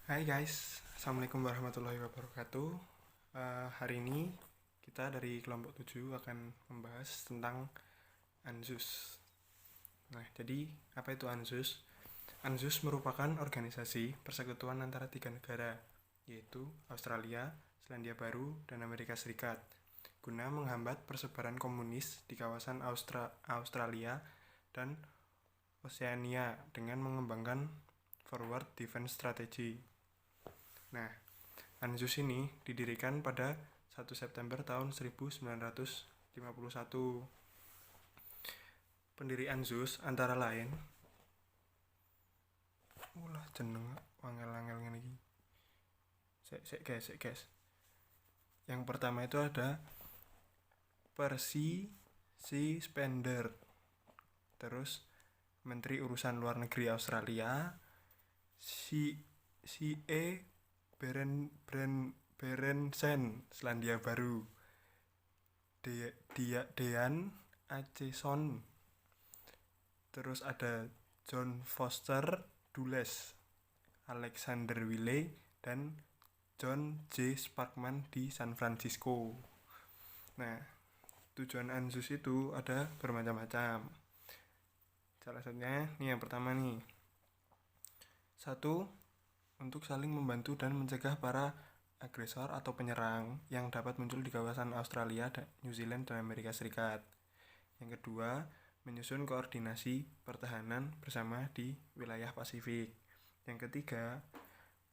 Hai guys, Assalamualaikum warahmatullahi wabarakatuh. Hari ini kita dari kelompok 7 akan membahas tentang ANZUS. Nah, jadi apa itu ANZUS? ANZUS merupakan organisasi persekutuan antara tiga negara, yaitu Australia, Selandia Baru, dan Amerika Serikat, guna menghambat persebaran komunis di kawasan Australia dan Oseania dengan mengembangkan Forward Defense Strategy. Nah, ANZUS ini didirikan pada 1 September tahun 1951. Pendiri ANZUS antara lain jeneng angel-angel ngene iki. Sik guys. Yang pertama itu ada Percy C. Spender. Terus Menteri Urusan Luar Negeri Australia, C.E. Berendsen, Selandia Baru, Dean Acheson, terus ada John Foster Dulles, Alexander Wiley, dan John J. Sparkman di San Francisco. Nah, tujuan ANZUS itu ada bermacam-macam. Salah satunya nih, yang pertama nih, 1. Untuk saling membantu dan mencegah para agresor atau penyerang yang dapat muncul di kawasan Australia, New Zealand, dan Amerika Serikat. Yang kedua, menyusun koordinasi pertahanan bersama di wilayah Pasifik. Yang ketiga,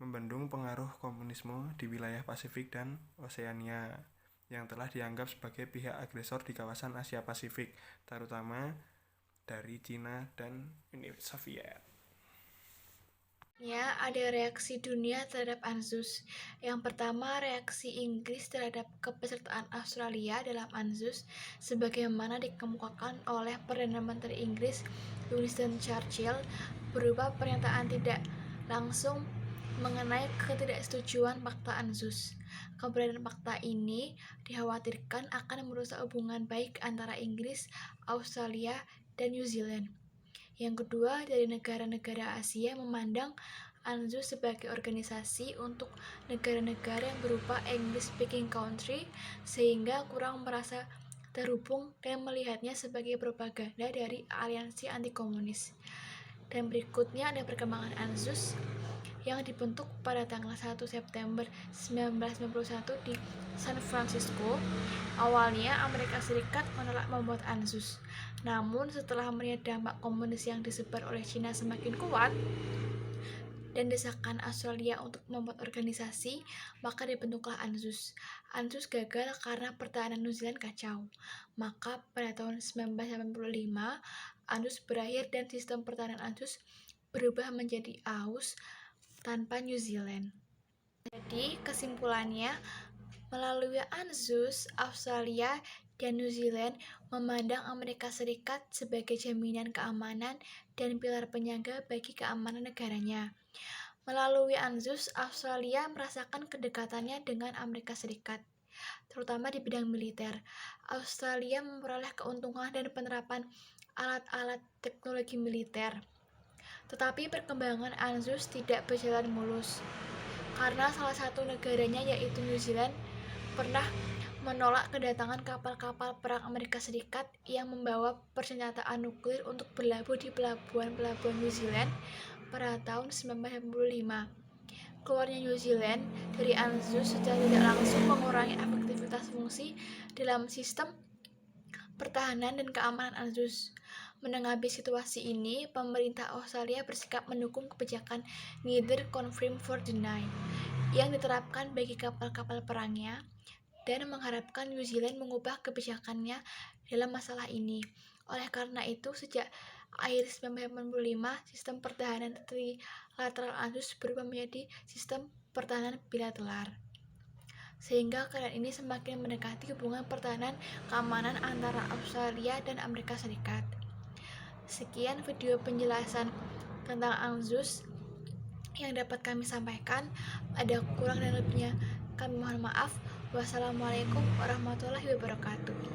membendung pengaruh komunisme di wilayah Pasifik dan Oseania yang telah dianggap sebagai pihak agresor di kawasan Asia Pasifik, terutama dari Cina dan Uni Soviet. Ya, ada reaksi dunia terhadap ANZUS. Yang pertama, reaksi Inggris terhadap kepesertaan Australia dalam ANZUS sebagaimana dikemukakan oleh Perdana Menteri Inggris Winston Churchill berupa pernyataan tidak langsung mengenai ketidaksetujuan fakta ANZUS. Keberadaan fakta ini dikhawatirkan akan merusak hubungan baik antara Inggris, Australia, dan New Zealand. Yang kedua, dari negara-negara Asia memandang ANZUS sebagai organisasi untuk negara-negara yang berupa English speaking country sehingga kurang merasa terhubung dan melihatnya sebagai propaganda dari aliansi anti komunis. Dan berikutnya ada perkembangan ANZUS yang dibentuk pada tanggal 1 September 1991 di San Francisco. Awalnya Amerika Serikat menolak membuat ANZUS. Namun setelah melihat dampak komunis yang disebar oleh Cina semakin kuat dan desakan Australia untuk membuat organisasi, maka dibentuklah ANZUS. ANZUS gagal karena pertahanan New Zealand kacau. Maka pada tahun 1985, ANZUS berakhir dan sistem pertahanan ANZUS berubah menjadi AUS tanpa New Zealand. Jadi kesimpulannya, melalui ANZUS, Australia dan New Zealand memandang Amerika Serikat sebagai jaminan keamanan dan pilar penyangga bagi keamanan negaranya. Melalui ANZUS, Australia merasakan kedekatannya dengan Amerika Serikat, terutama di bidang militer. Australia memperoleh keuntungan dan penerapan alat-alat teknologi militer. Tetapi perkembangan ANZUS tidak berjalan mulus, karena salah satu negaranya yaitu New Zealand pernah menolak kedatangan kapal-kapal perang Amerika Serikat yang membawa persenjataan nuklir untuk berlabuh di pelabuhan-pelabuhan New Zealand pada tahun 1985. Keluarnya New Zealand dari ANZUS secara tidak langsung mengurangi efektivitas fungsi dalam sistem pertahanan dan keamanan ANZUS. Menanggapi situasi ini, pemerintah Australia bersikap mendukung kebijakan Neither Confirm nor Deny yang diterapkan bagi kapal-kapal perangnya dan mengharapkan New Zealand mengubah kebijakannya dalam masalah ini. Oleh karena itu, sejak akhir 1985, sistem pertahanan trilateral ANZUS berubah menjadi sistem pertahanan bilateral, sehingga keadaan ini semakin mendekati hubungan pertahanan keamanan antara Australia dan Amerika Serikat. Sekian video penjelasan tentang ANZUS yang dapat kami sampaikan. Ada kurang dan lebihnya kami mohon maaf. Wassalamualaikum warahmatullahi wabarakatuh.